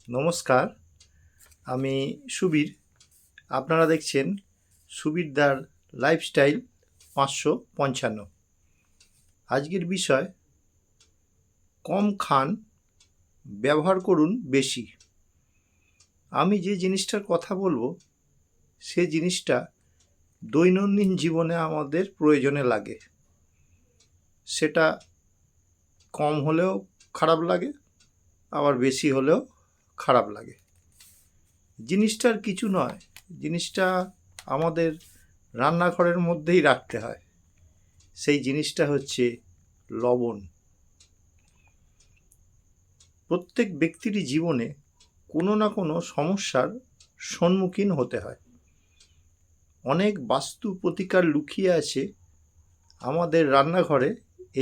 নমস্কার, আমি সুবীর। আপনারা দেখছেন সুবীরদার লাইফস্টাইল 555। আজকের বিষয়, কম খান, ব্যবহার করুন বেশি। আমি যে জিনিসটার কথা বলবো সে জিনিসটা দৈনন্দিন জীবনে আমাদের প্রয়োজনে লাগে। সেটা কম হলেও খারাপ লাগে, আবার বেশি হলেও খারাপ লাগে। জিনিসটার কিছু নয়, জিনিসটা আমাদের রান্নাঘরের মধ্যেই রাখতে হয়। সেই জিনিসটা হচ্ছে লবণ। প্রত্যেক ব্যক্তিরই জীবনে কোনো না কোনো সমস্যার সম্মুখীন হতে হয়। অনেক বাস্তু প্রতিকার লুকিয়ে আছে আমাদের রান্নাঘরে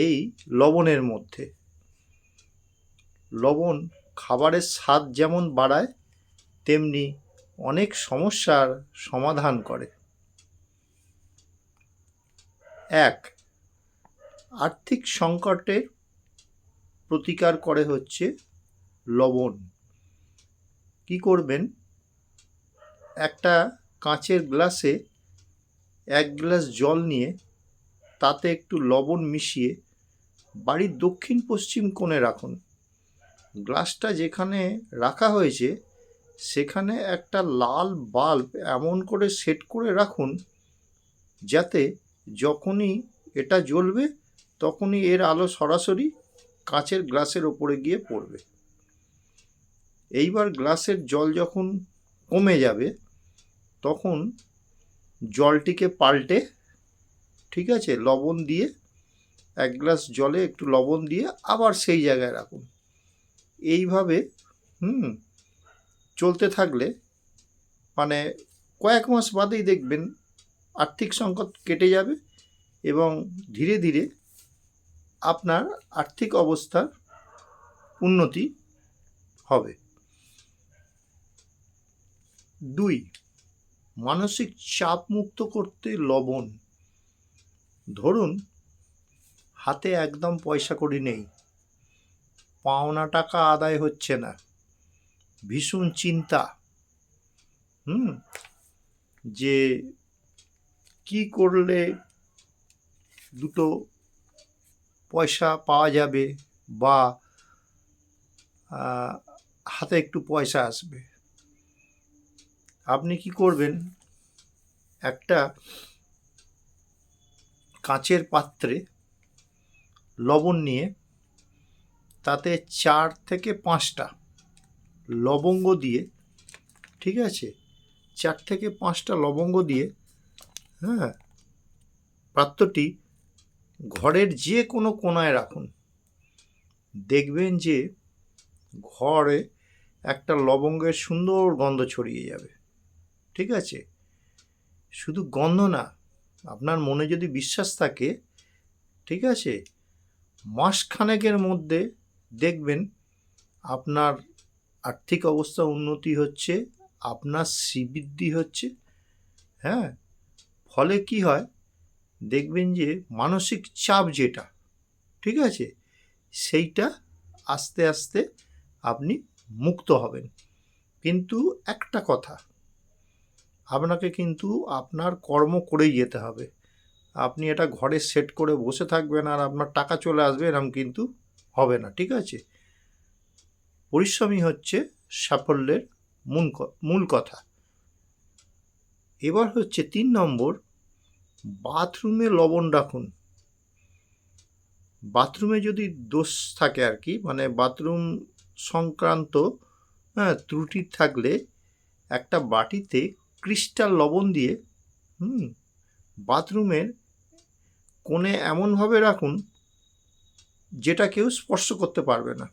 এই লবণের মধ্যে। লবণ খাবারের স্বাদ যেমন বাড়ায়, তেমনি অনেক সমস্যার সমাধান করে। এক, আর্থিক সংকটের প্রতিকার করে হচ্ছে লবণ। কি করবেন? একটা কাঁচের গ্লাসে 1 গ্লাস জল নিয়ে তাতে একটু লবণ মিশিয়ে বাড়ির দক্ষিণ পশ্চিম কোণে রাখুন। গ্লাসটা যেখানে রাখা হয়েছে সেখানে একটা লাল বাল্ব এমন করে সেট করে রাখুন যাতে যখনই এটা জ্বলবে তখনই এর আলো সরাসরি কাঁচের গ্লাসের ওপরে গিয়ে পড়বে। এইবার গ্লাসের জল যখন কমে যাবে তখন জলটিকে পাল্টে, ঠিক আছে, লবণ দিয়ে 1 গ্লাস জলে একটু লবণ দিয়ে আবার সেই জায়গায় রাখুন। এইভাবে চলতে থাকলে মানে কয়েক মাস বাদেই দেখবেন আর্থিক সংকট কেটে যাবে এবং ধীরে ধীরে আপনার আর্থিক অবস্থার উন্নতি হবে। 2, মানসিক চাপ মুক্ত করতে লবণ। ধরুন হাতে একদম পয়সা কড়ি নেই, পাওনা টাকা আদায় হচ্ছে না, ভীষণ চিন্তা যে কি করলে দুটো পয়সা পাওয়া যাবে বা হাতে একটু পয়সা আসবে। আপনি কি করবেন? একটা কাঁচের পাত্রে লবণ নিয়ে তাতে 4 থেকে 5টা লবঙ্গ দিয়ে, ঠিক আছে, 4 থেকে 5টা লবঙ্গ দিয়ে পাত্রটি ঘরের যে কোনো কোণায় রাখুন। দেখবেন যে ঘরে একটা লবঙ্গের সুন্দর গন্ধ ছড়িয়ে যাবে। ঠিক আছে? শুধু গন্ধ না, আপনার মনে যদি বিশ্বাস থাকে, ঠিক আছে, মাসখানেকের মধ্যে দেখবেন আপনার আর্থিক অবস্থা উন্নতি হচ্ছে, আপনার শ্রীবৃদ্ধি হচ্ছে। ফলে কি হয়? দেখবেন যে মানসিক চাপ যেটা, ঠিক আছে, সেইটা আস্তে আস্তে আপনি মুক্ত হবেন। কিন্তু একটা কথা, আপনাকে কিন্তু আপনার কর্ম করেই যেতে হবে। আপনি এটা ঘরে সেট করে বসে থাকবেন আর আপনার টাকা চলে আসবে, এরকম কিন্তু হবে না। ঠিক আছে? পরিশ্রমই হচ্ছে সাফল্যের মূল কথা। এবার হচ্ছে 3 নম্বর, বাথরুমে লবণ রাখুন। বাথরুমে যদি দোষ থাকে আর কি, মানে বাথরুম সংক্রান্ত ত্রুটি থাকলে একটা বাটিতে ক্রিস্টাল লবণ দিয়ে বাথরুমের কোণে এমনভাবে রাখুন যেটা কেউ স্পর্শ করতে পারবে না,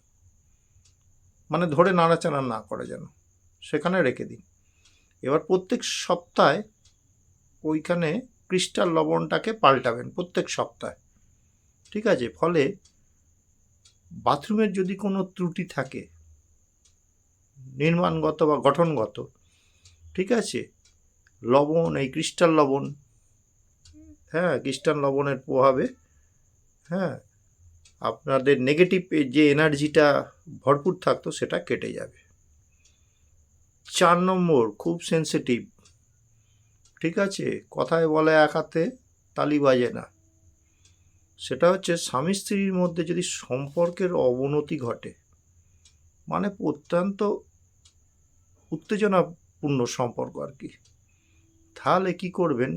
মানে ধরে নাড়াচাড়া না করে, যেন সেখানে রেখে দিন। এবার প্রত্যেক সপ্তাহে ওইখানে ক্রিস্টাল লবণটাকে পাল্টাবেন, প্রত্যেক সপ্তাহে। ঠিক আছে? ফলে বাথরুমের যদি কোনো ত্রুটি থাকে, নির্মাণগত বা গঠনগত, ঠিক আছে, লবণ, এই ক্রিস্টাল লবণ, ক্রিস্টাল লবণের প্রভাবে আপনাদের নেগেটিভ যে এনার্জিটা ভরপুর থাকতো সেটা কেটে যাবে। 4 নম্বর খুব সেনসিটিভ, ঠিক আছে, কথায় বলে এক হাতে তালি বাজে না। সেটা হচ্ছে স্বামী স্ত্রীর মধ্যে যদি সম্পর্কের অবনতি ঘটে, মানে অত্যন্ত উত্তেজনাপূর্ণ সম্পর্ক আর কি, তাহলে কি করবেন,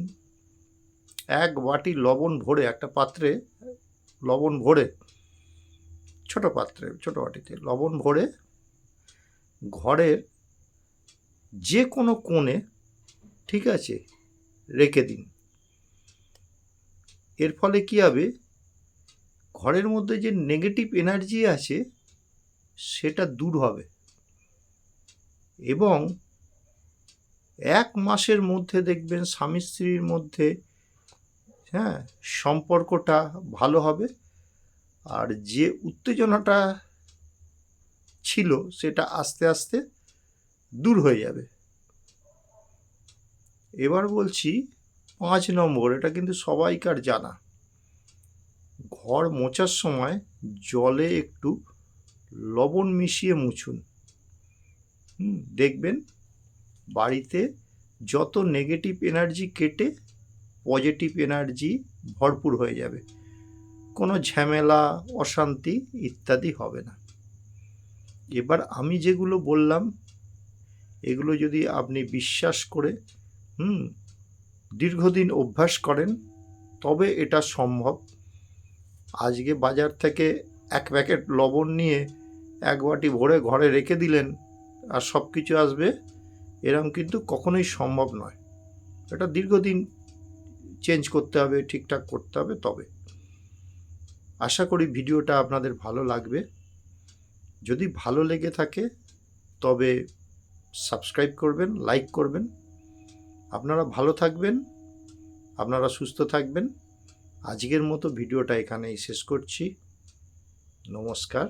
1 বাটি লবণ ভরে, একটা পাত্রে লবণ ভরে, ছোট পাত্রে, ছোট বাটিতে লবণ ভরে ঘরের যে কোনো কোণে, ঠিক আছে, রেখে দিন। এর ফলে কি হবে, ঘরের মধ্যে যে নেগেটিভ এনার্জি আছে সেটা দূর হবে এবং 1 মাসের মধ্যে দেখবেন স্বামী স্ত্রীর মধ্যে, হ্যাঁ, সম্পর্কটা ভালো হবে আর যে উত্তেজনাটা ছিল সেটা আস্তে আস্তে দূর হয়ে যাবে। এবার বলছি 5 নম্বর, এটা কিন্তু সবাইকার জানা, ঘর মোছার সময় জলে একটু লবণ মিশিয়ে মুছুন। দেখবেন বাড়িতে যত নেগেটিভ এনার্জি কেটে পজিটিভ এনার্জি ভরপুর হয়ে যাবে, কোনো ঝামেলা, অশান্তি ইত্যাদি হবে না। এবার আমি যেগুলো বললাম এগুলো যদি আপনি বিশ্বাস করে দীর্ঘদিন অভ্যাস করেন তবে এটা সম্ভব। আজকে বাজার থেকে 1 প্যাকেট লবণ নিয়ে 1 বাটি ভরে ঘরে রেখে দিলেন আর সব কিছু আসবে, এরকম কিন্তু কখনোই সম্ভব নয়। এটা দীর্ঘদিন চেঞ্জ করতে হবে, ঠিকঠাক করতে হবে তবে। আশা করি ভিডিওটা আপনাদের ভালো লাগবে। যদি ভালো লেগে থাকে তবে সাবস্ক্রাইব করবেন, লাইক করবেন। আপনারা ভালো থাকবেন, আপনারা সুস্থ থাকবেন। আজকের মতো ভিডিওটা এখানেই শেষ করছি। নমস্কার।